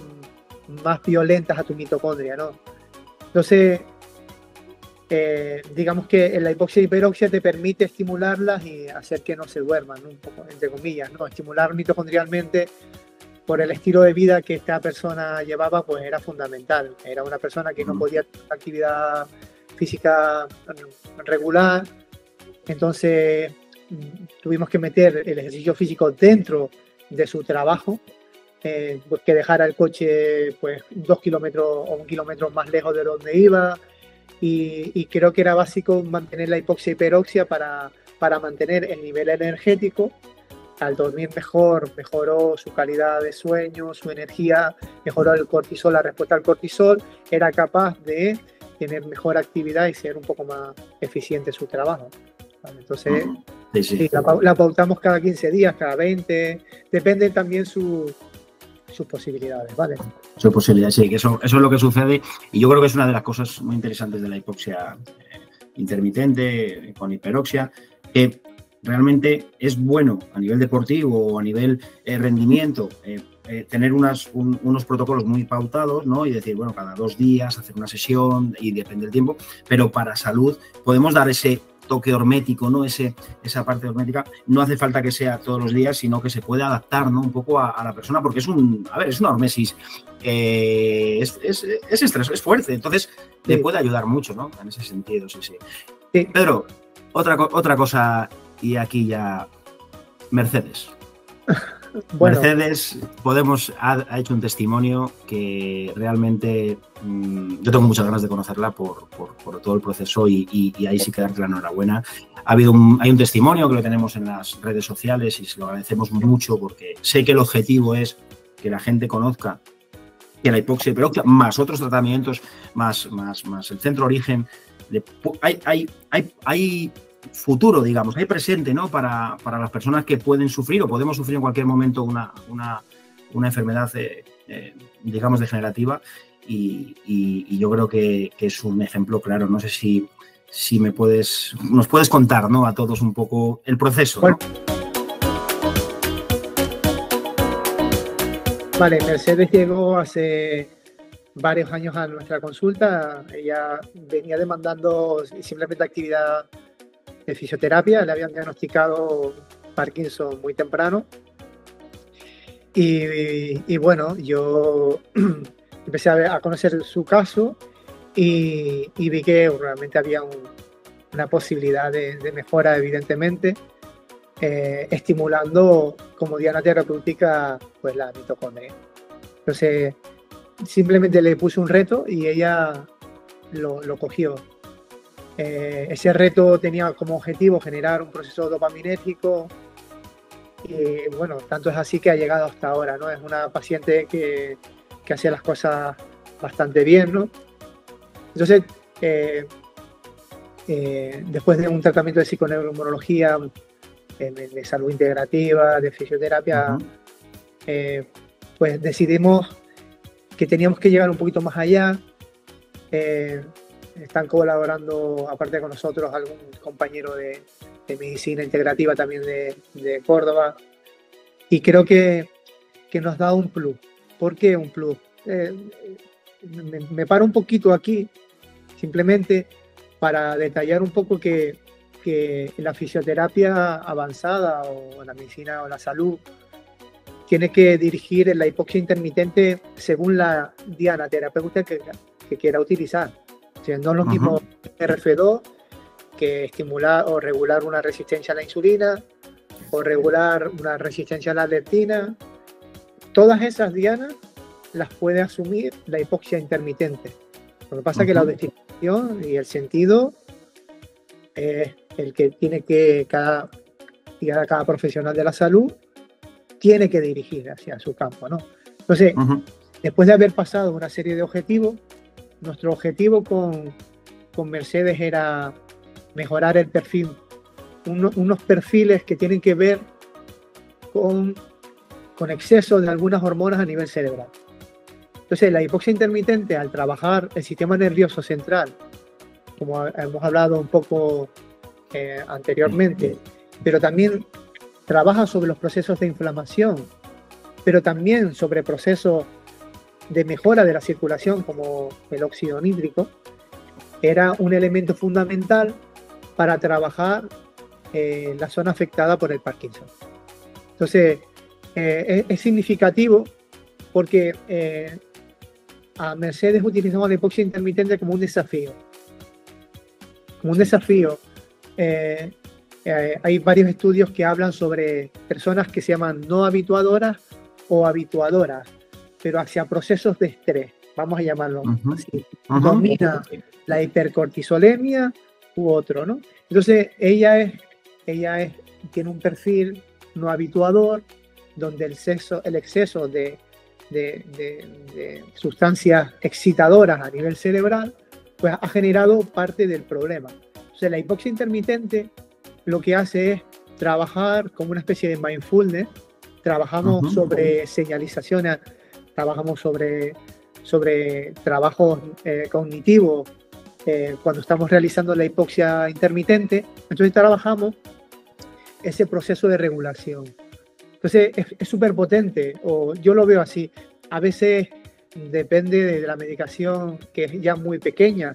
más violentas a tu mitocondria, ¿no? Entonces, digamos que la hipoxia y hiperoxia te permite estimularlas y hacer que no se duerman, ¿no? Un poco, entre comillas, ¿no? Estimular mitocondrialmente por el estilo de vida que esta persona llevaba, pues era fundamental. Era una persona que no podía tener actividad física regular, entonces tuvimos que meter el ejercicio físico dentro de su trabajo, pues que dejara el coche pues 2 kilómetros o 1 kilómetro más lejos de donde iba, y creo que era básico mantener la hipoxia hiperoxia para para mantener el nivel energético. Al dormir mejor, mejoró su calidad de sueño, su energía, mejoró el cortisol, la respuesta al cortisol, era capaz de tener mejor actividad y ser un poco más eficiente en su trabajo. ¿Vale? Entonces, sí, la pautamos cada 15 días, cada 20, depende también sus posibilidades, ¿vale? Sus posibilidades, sí, que eso es lo que sucede, y yo creo que es una de las cosas muy interesantes de la hipoxia intermitente con hiperoxia, que realmente es bueno a nivel deportivo o a nivel rendimiento tener unos protocolos muy pautados, ¿no? Y decir, bueno, cada 2 días hacer una sesión y depende del tiempo, pero para salud podemos dar ese toque hormético, ¿no? Esa parte hormética, no hace falta que sea todos los días, sino que se puede adaptar, ¿no? Un poco a la persona, porque es una hormesis, es estrés, es fuerte, entonces le puede ayudar mucho, ¿no? En ese sentido, sí. Pedro, otra cosa, y aquí ya, Mercedes. Bueno. Mercedes ha hecho un testimonio que realmente yo tengo muchas ganas de conocerla por todo el proceso y ahí sí que darte la enhorabuena. Hay un testimonio que lo tenemos en las redes sociales y se lo agradecemos mucho porque sé que el objetivo es que la gente conozca que la hipoxia hiperoxia más otros tratamientos, más el centro origen, hay futuro, digamos, hay presente, ¿no? Para las personas que pueden sufrir o podemos sufrir en cualquier momento una enfermedad, digamos, degenerativa y yo creo que es un ejemplo claro. No sé si nos puedes contar, ¿no? A todos un poco el proceso, ¿no? Vale, Mercedes llegó hace varios años a nuestra consulta. Ella venía demandando simplemente actividad de fisioterapia, le habían diagnosticado Parkinson muy temprano y bueno, yo empecé a conocer su caso y vi que realmente había una posibilidad de mejora, evidentemente, estimulando como diana terapéutica pues la mitocondria. Entonces simplemente le puse un reto y ella lo cogió. Ese reto tenía como objetivo generar un proceso dopaminérgico y bueno, tanto es así que ha llegado hasta ahora, ¿no? Es una paciente que hace las cosas bastante bien, ¿no? Entonces, después de un tratamiento de psiconeuroinmunología, de salud integrativa, de fisioterapia, pues decidimos que teníamos que llegar un poquito más allá. Están colaborando, aparte con nosotros, algún compañero de medicina integrativa también de Córdoba. Y creo que nos da un plus. ¿Por qué un plus? Me paro un poquito aquí, simplemente para detallar un poco que la fisioterapia avanzada o la medicina o la salud tiene que dirigir la hipoxia intermitente según la diana terapéutica que quiera utilizar. O sea, no es lo mismo RF2 que estimular o regular una resistencia a la insulina o regular una resistencia a la leptina. Todas esas dianas las puede asumir la hipoxia intermitente. Lo que pasa es que la destinación y el sentido es el que tiene que cada profesional de la salud tiene que dirigir hacia su campo, ¿no? Entonces, después de haber pasado una serie de objetivos, nuestro objetivo con Mercedes era mejorar el perfil, unos perfiles que tienen que ver con exceso de algunas hormonas a nivel cerebral. Entonces, la hipoxia intermitente, al trabajar el sistema nervioso central, como hemos hablado un poco anteriormente, pero también trabaja sobre los procesos de inflamación, pero también sobre procesos de mejora de la circulación, como el óxido nítrico, era un elemento fundamental para trabajar la zona afectada por el Parkinson. Entonces, es significativo porque a Mercedes utilizamos la hipoxia intermitente como un desafío. Hay varios estudios que hablan sobre personas que se llaman no habituadoras o habituadoras, pero hacia procesos de estrés, vamos a llamarlo así. Domina la hipercortisolemia u otro, ¿no? Entonces, ella es ella tiene un perfil no habituador, donde el exceso de sustancias excitadoras a nivel cerebral, pues ha generado parte del problema. O sea, la hipoxia intermitente lo que hace es trabajar como una especie de mindfulness. Trabajamos sobre señalizaciones, trabajamos sobre trabajos cognitivos cuando estamos realizando la hipoxia intermitente. Entonces trabajamos ese proceso de regulación. Entonces es súper potente, o yo lo veo así. A veces depende de la medicación, que es ya muy pequeña,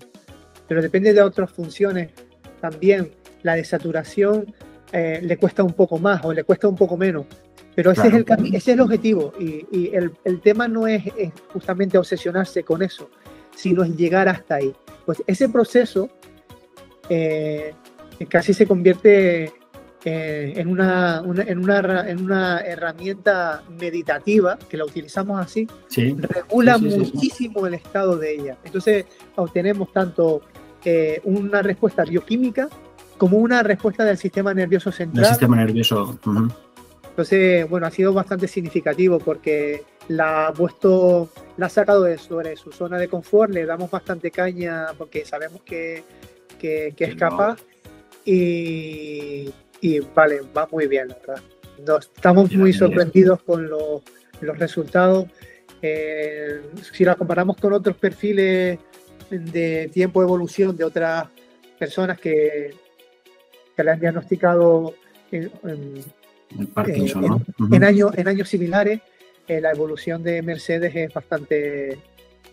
pero depende de otras funciones también. La desaturación le cuesta un poco más o le cuesta un poco menos, pero ese es el objetivo, y el tema no es justamente obsesionarse con eso, sino es llegar hasta ahí. Pues ese proceso casi se convierte en una herramienta meditativa, que la utilizamos así, regula muchísimo el estado de ella. Entonces obtenemos tanto una respuesta bioquímica como una respuesta del sistema nervioso central. Del sistema nervioso. Entonces, bueno, ha sido bastante significativo porque la ha sacado sobre su zona de confort, le damos bastante caña porque sabemos que es capaz, y vale, va muy bien, la verdad. Estamos muy sorprendidos con los resultados. Si la comparamos con otros perfiles de tiempo de evolución de otras personas que le han diagnosticado en Parkinson, ¿no? en años similares, la evolución de Mercedes es bastante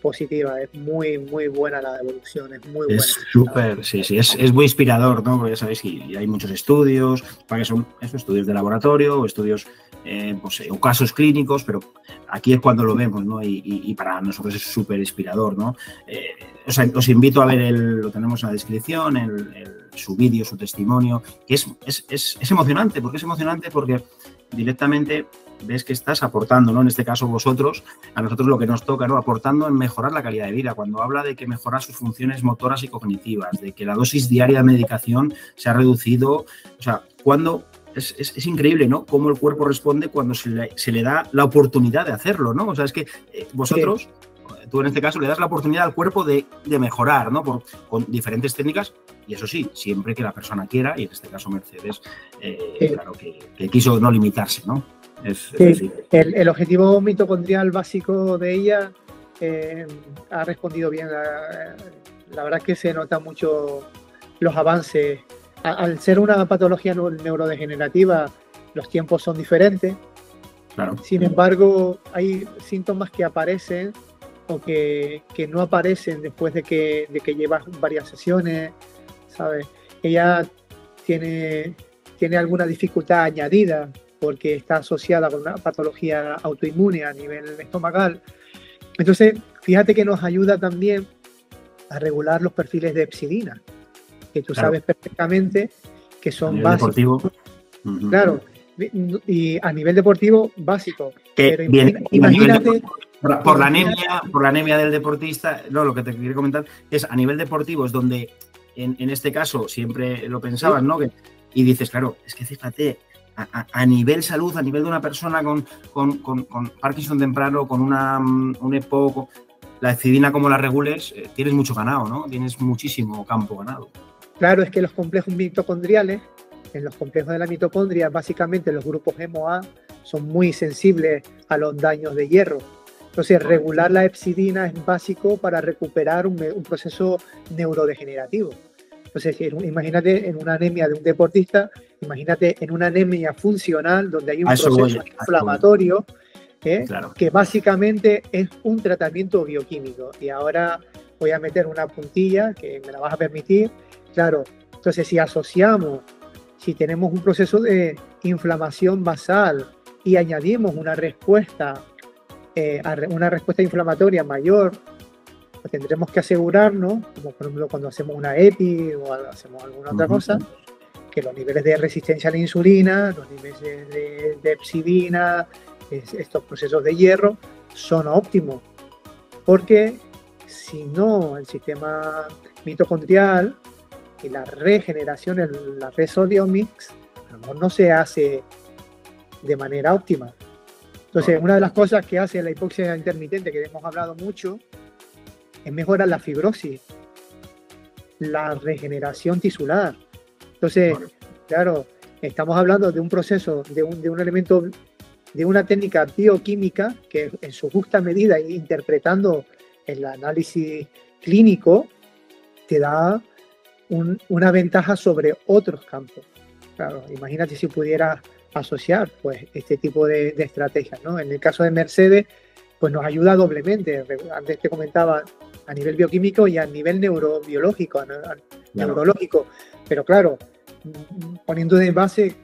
positiva, es muy buena la evolución, es muy buena. Es súper, sí, es muy inspirador, ¿no? Porque ya sabéis que hay muchos estudios, para que son esos estudios de laboratorio o estudios, o casos clínicos, pero aquí es cuando lo vemos, ¿no? Y para nosotros es súper inspirador, ¿no? Os invito a ver, lo tenemos en la descripción, su vídeo, su testimonio, que es emocionante, porque directamente ves que estás aportando, ¿no? En este caso vosotros, a nosotros lo que nos toca, ¿no? Aportando en mejorar la calidad de vida. Cuando habla de que mejora sus funciones motoras y cognitivas, de que la dosis diaria de medicación se ha reducido, o sea, cuando es increíble, ¿no? Cómo el cuerpo responde cuando se le da la oportunidad de hacerlo, ¿no? O sea, es que vosotros, tú en este caso, le das la oportunidad al cuerpo de mejorar, ¿no? Con diferentes técnicas, y eso sí, siempre que la persona quiera, y en este caso Mercedes, claro que quiso no limitarse, ¿no? El objetivo mitocondrial básico de ella ha respondido bien. La verdad es que se nota mucho los avances. Al ser una patología neurodegenerativa, los tiempos son diferentes. Claro. Sin embargo, hay síntomas que aparecen o que no aparecen después de que llevas varias sesiones, ¿sabes? Ella tiene alguna dificultad añadida porque está asociada con una patología autoinmune a nivel estomacal. Entonces, fíjate que nos ayuda también a regular los perfiles de epsidina, que tú sabes perfectamente que son básicos. Deportivo. Claro, y a nivel deportivo, básico. Pero imagínate... Por la anemia del deportista, no, lo que te quería comentar es a nivel deportivo, es donde en este caso siempre lo pensabas, ¿no? Y dices, claro, es que fíjate, a nivel salud, a nivel de una persona con Parkinson temprano, con un EPOC, la epsidina como la regules, tienes mucho ganado, ¿no? Tienes muchísimo campo ganado. Claro, es que los complejos mitocondriales, en los complejos de la mitocondria, básicamente los grupos HemoA son muy sensibles a los daños de hierro. Entonces, regular la epsidina es básico para recuperar un proceso neurodegenerativo. Entonces, imagínate en una anemia de un deportista, imagínate en una anemia funcional donde hay un proceso inflamatorio, que básicamente es un tratamiento bioquímico. Y ahora voy a meter una puntilla que me la vas a permitir. Claro, entonces si tenemos un proceso de inflamación basal y añadimos una respuesta inflamatoria mayor, pues tendremos que asegurarnos, como por ejemplo cuando hacemos una EPI o hacemos alguna otra cosa, que los niveles de resistencia a la insulina, los niveles de epsidina, estos procesos de hierro son óptimos, porque si no, el sistema mitocondrial y la regeneración, la Resodiomics, a lo mejor no se hace de manera óptima. Entonces, una de las cosas que hace la hipoxia intermitente, que hemos hablado mucho, es mejorar la fibrosis, la regeneración tisular. Entonces, claro, estamos hablando de un proceso, de un elemento, de una técnica bioquímica que en su justa medida, interpretando el análisis clínico, te da una ventaja sobre otros campos. Claro, imagínate si pudieras asociar pues este tipo de estrategias, ¿no? En el caso de Mercedes, pues nos ayuda doblemente. Antes te comentaba a nivel bioquímico y a nivel neurobiológico, neurológico. Pero claro, poniendo de base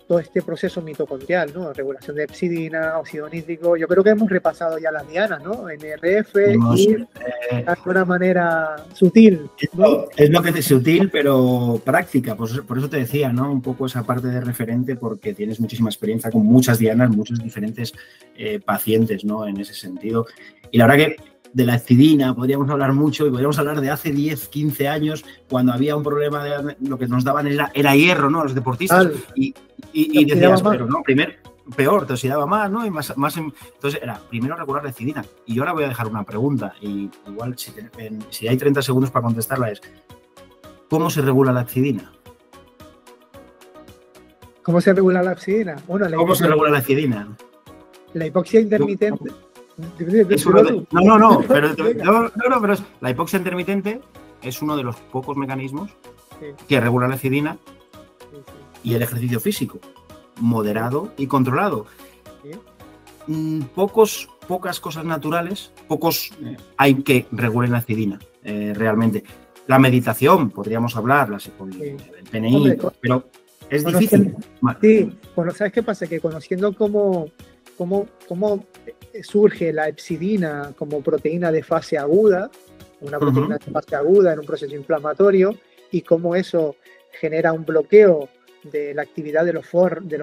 todo este proceso mitocondrial, ¿no? Regulación de epsidina, óxido nítrico. Yo creo que hemos repasado ya las dianas, ¿no? NRF y de una manera sutil, ¿no? Es lo que es sutil, pero práctica. Pues por eso te decía, ¿no? Un poco esa parte de referente, porque tienes muchísima experiencia con muchas dianas, muchos diferentes pacientes, ¿no? En ese sentido. Y la verdad que de la epsidina podríamos hablar mucho y podríamos hablar de hace 10, 15 años, cuando había un problema de lo que nos daban era hierro, ¿no? Los deportistas. Y decías, pero no, primero, peor, te oxidaba más, ¿no? Y más entonces era primero regular la epsidina. Y yo ahora voy a dejar una pregunta, y igual si hay 30 segundos para contestarla es, ¿cómo se regula la epsidina? ¿Cómo se regula la epsidina? Bueno, ¿Cómo se regula la epsidina? La hipoxia intermitente. No, pero la hipoxia intermitente es uno de los pocos mecanismos que regula la epsidina y el ejercicio físico, moderado y controlado. Pocas cosas naturales, hay que regulen la epsidina, realmente. La meditación, podríamos hablar, el PNI, hombre, pero es difícil. Sí, bueno, ¿sabes qué pasa? Que conociendo cómo surge la epsidina como proteína de fase aguda, una proteína de fase aguda en un proceso inflamatorio, y cómo eso genera un bloqueo de la actividad de los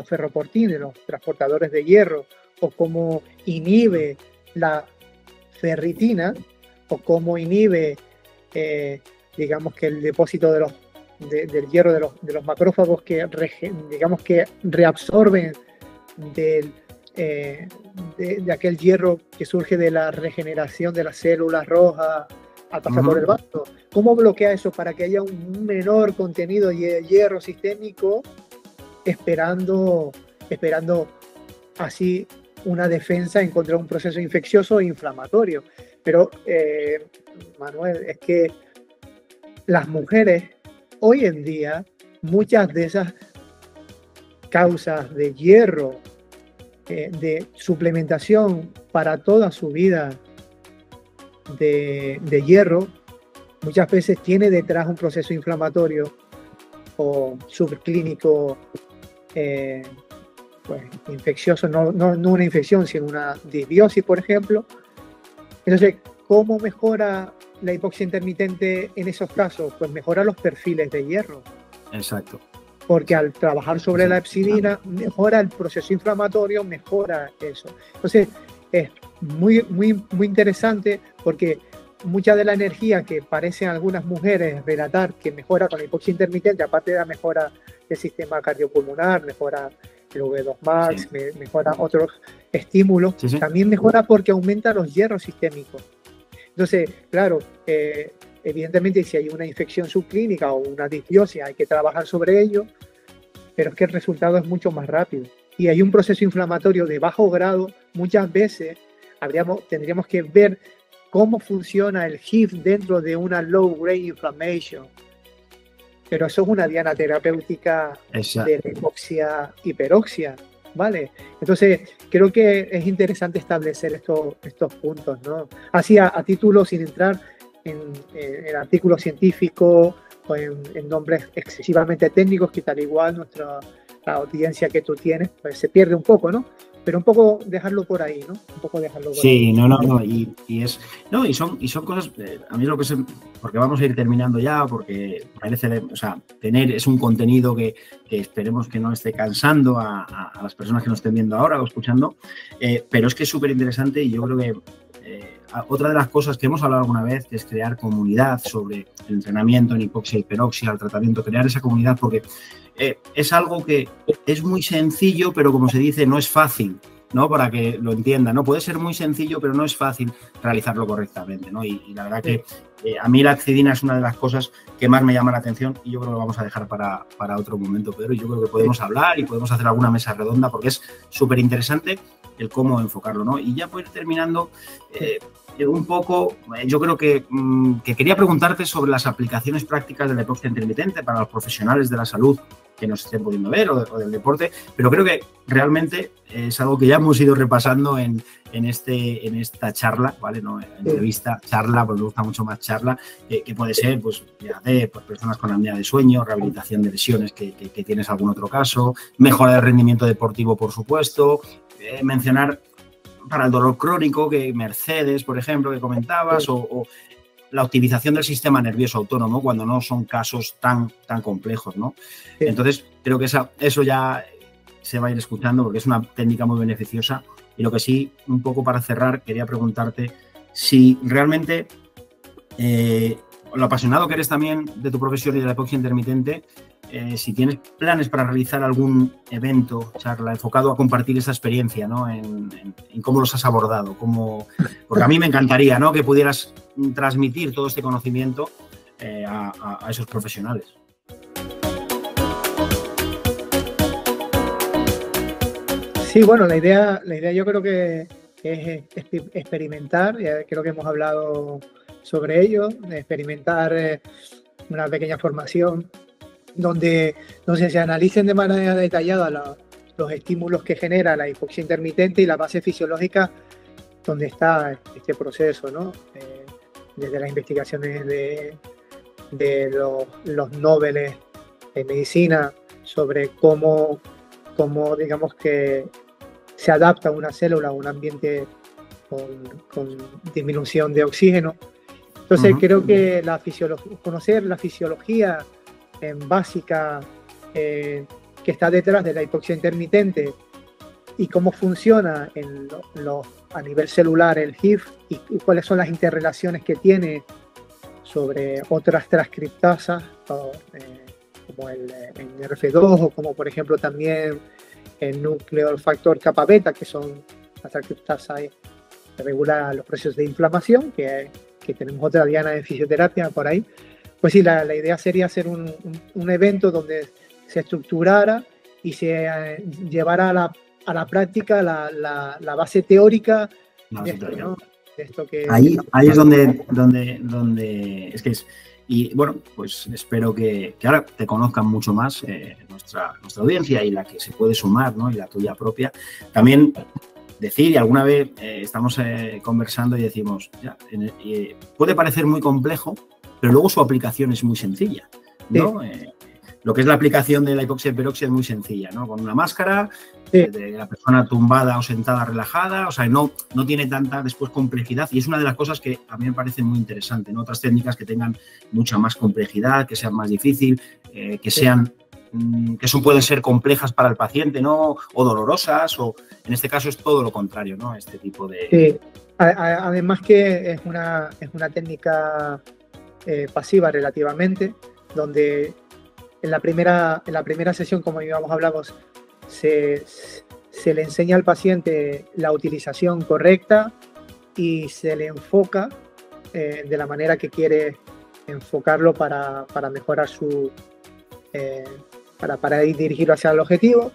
ferroportines, de los transportadores de hierro, o cómo inhibe la ferritina, o cómo inhibe, digamos que el depósito del hierro de los macrófagos que, digamos que reabsorben de aquel hierro que surge de la regeneración de las células rojas al pasar por el vaso. ¿Cómo bloquea eso para que haya un menor contenido de hierro sistémico, esperando así una defensa en contra de un proceso infeccioso e inflamatorio? Pero, Manuel, es que las mujeres hoy en día, muchas de esas causas de hierro, de suplementación para toda su vida de hierro, muchas veces tiene detrás un proceso inflamatorio o subclínico, pues, infeccioso, no una infección, sino una disbiosis, por ejemplo. Entonces, ¿cómo mejora la hipoxia intermitente en esos casos? Pues mejora los perfiles de hierro. Exacto. Porque al trabajar sobre la epsidina, mejora el proceso inflamatorio, mejora eso. Entonces, es muy interesante, porque mucha de la energía que parecen algunas mujeres relatar que mejora con la hipoxia intermitente, aparte de la mejora del sistema cardiopulmonar, mejora el V2 Max, mejora otros estímulos, también mejora porque aumenta los hierros sistémicos. Entonces, claro, evidentemente si hay una infección subclínica o una disbiosis hay que trabajar sobre ello, pero es que el resultado es mucho más rápido. Y hay un proceso inflamatorio de bajo grado, muchas veces tendríamos que ver cómo funciona el HIF dentro de una low grade inflammation. Pero eso es una diana terapéutica de hipoxia hiperoxia, ¿vale? Entonces, creo que es interesante establecer estos puntos, ¿no? Así, a título, sin entrar en artículos científicos o en nombres excesivamente técnicos, que tal igual la audiencia que tú tienes pues se pierde un poco, ¿no? Pero un poco dejarlo por ahí, ¿no? Un poco dejarlo por ahí. Y son cosas, a mí es lo que porque vamos a ir terminando ya, porque parece, tener es un contenido que esperemos que no esté cansando a las personas que nos estén viendo ahora o escuchando, pero es que es súper interesante y yo creo que otra de las cosas que hemos hablado alguna vez es crear comunidad sobre el entrenamiento en hipoxia, hiperoxia, el tratamiento, crear esa comunidad, porque es algo que es muy sencillo, pero como se dice, no es fácil, ¿no? Para que lo entiendan, ¿no? Puede ser muy sencillo, pero no es fácil realizarlo correctamente, ¿no? Y la verdad que a mí la Axidina es una de las cosas que más me llama la atención y yo creo que lo vamos a dejar para otro momento, Pedro. Y yo creo que podemos hablar y podemos hacer alguna mesa redonda porque es súper interesante el cómo enfocarlo, ¿no? Y ya por ir terminando, un poco, yo creo que quería preguntarte sobre las aplicaciones prácticas de la hipoxia intermitente para los profesionales de la salud que nos estén pudiendo ver o del deporte, pero creo que realmente es algo que ya hemos ido repasando en esta charla, ¿vale? No, entrevista, charla, porque me gusta mucho más charla, que puede ser, pues, de personas con apnea de sueño, rehabilitación de lesiones que tienes algún otro caso, mejora del rendimiento deportivo, por supuesto, mencionar para el dolor crónico, que Mercedes, por ejemplo, que comentabas, o la optimización del sistema nervioso autónomo cuando no son casos tan complejos, ¿no? Sí. Entonces, creo que eso ya se va a ir escuchando porque es una técnica muy beneficiosa. Y lo que sí, un poco para cerrar, quería preguntarte si realmente lo apasionado que eres también de tu profesión y de la hipoxia intermitente, si tienes planes para realizar algún evento, charla, enfocado a compartir esa experiencia, ¿no? En cómo los has abordado, porque a mí me encantaría, ¿no? Que pudieras transmitir todo este conocimiento a esos profesionales. Sí, bueno, la idea yo creo que es experimentar, ya creo que hemos hablado sobre ello, experimentar una pequeña formación donde se analicen de manera detallada los estímulos que genera la hipoxia intermitente y la base fisiológica donde está este proceso, ¿no? Desde las investigaciones de los Nobeles de medicina sobre cómo digamos que se adapta una célula a un ambiente con disminución de oxígeno. Entonces creo que conocer la fisiología básica que está detrás de la hipoxia intermitente y cómo funciona a nivel celular el HIF y cuáles son las interrelaciones que tiene sobre otras transcriptasas como el NRF2 o como por ejemplo también el núcleo factor kappa beta, que son las transcriptasas que regulan los procesos de inflamación, que tenemos otra diana de fisioterapia por ahí. Pues sí, la idea sería hacer un evento donde se estructurara y se llevara a la práctica la base teórica de esto, ¿no? De esto que ahí es donde es que es. Y bueno, pues espero que ahora te conozcan mucho más nuestra audiencia y la que se puede sumar, ¿no? Y la tuya propia. También decir, y alguna vez estamos conversando y decimos, puede parecer muy complejo, pero luego su aplicación es muy sencilla, ¿no? Sí. Lo que es la aplicación de la hipoxia hiperoxia es muy sencilla, ¿no? Con una máscara, de la persona tumbada o sentada relajada, o sea, no tiene tanta después complejidad y es una de las cosas que a mí me parece muy interesante, ¿no? Otras técnicas que tengan mucha más complejidad, que sean más difícil, que pueden ser complejas para el paciente, ¿no? O dolorosas, o en este caso es todo lo contrario, ¿no? Este tipo de... Sí, además que es una técnica pasiva relativamente, donde en la primera sesión, como íbamos hablamos, se le enseña al paciente la utilización correcta y se le enfoca de la manera que quiere enfocarlo para mejorar para dirigirlo hacia el objetivo.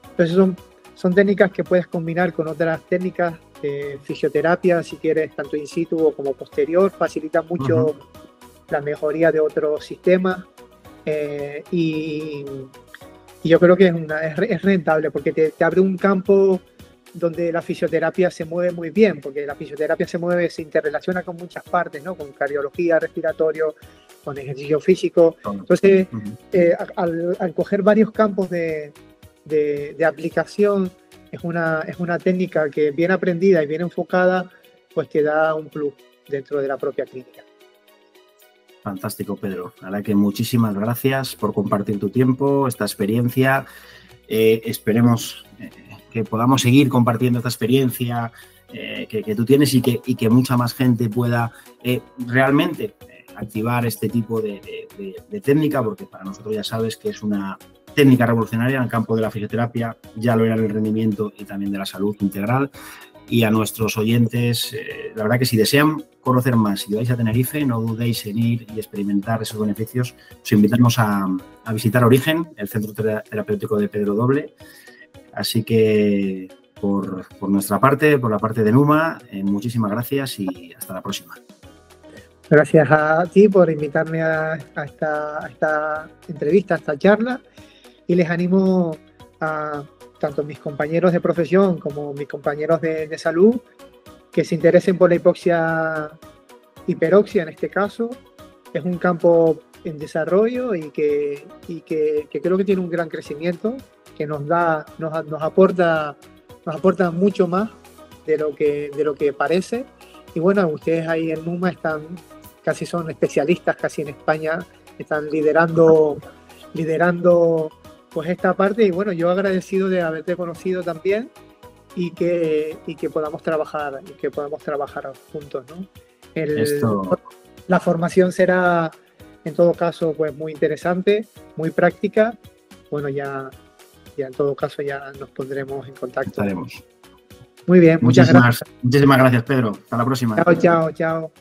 Entonces son técnicas que puedes combinar con otras técnicas de fisioterapia, si quieres, tanto in situ o como posterior, facilita mucho la mejoría de otros sistemas y yo creo que es rentable porque te abre un campo donde la fisioterapia se mueve muy bien, porque la fisioterapia se interrelaciona con muchas partes, ¿no? Con cardiología, respiratorio, con ejercicio físico. Entonces, al coger varios campos de aplicación, es una técnica que bien aprendida y bien enfocada, pues te da un plus dentro de la propia clínica. Fantástico, Pedro. La verdad que muchísimas gracias por compartir tu tiempo, esta experiencia. Esperemos que podamos seguir compartiendo esta experiencia que tú tienes y que mucha más gente pueda realmente activar este tipo de técnica, porque para nosotros ya sabes que es una técnica revolucionaria en el campo de la fisioterapia, ya lo era en el rendimiento y también de la salud integral. Y a nuestros oyentes, la verdad que si desean conocer más, si vais a Tenerife, no dudéis en ir y experimentar esos beneficios. Os invitamos a visitar Origen, el centro terapéutico de Pedro Doble. Así que por nuestra parte, por la parte de Numa, muchísimas gracias y hasta la próxima. Gracias a ti por invitarme a esta entrevista, a esta charla, y les animo a tanto mis compañeros de profesión como mis compañeros de salud que se interesen por la hiperoxia en este caso. Es un campo en desarrollo y que creo que tiene un gran crecimiento, que nos aporta mucho más de lo que parece. Y bueno, ustedes ahí en Numa son especialistas casi en España, están liderando pues esta parte, y bueno, yo agradecido de haberte conocido también y que podamos trabajar juntos, ¿no? La formación será en todo caso pues muy interesante, muy práctica. Bueno, ya en todo caso ya nos pondremos en contacto. Estaremos. Muy bien, muchas gracias. Muchísimas gracias, Pedro. Hasta la próxima. Chao.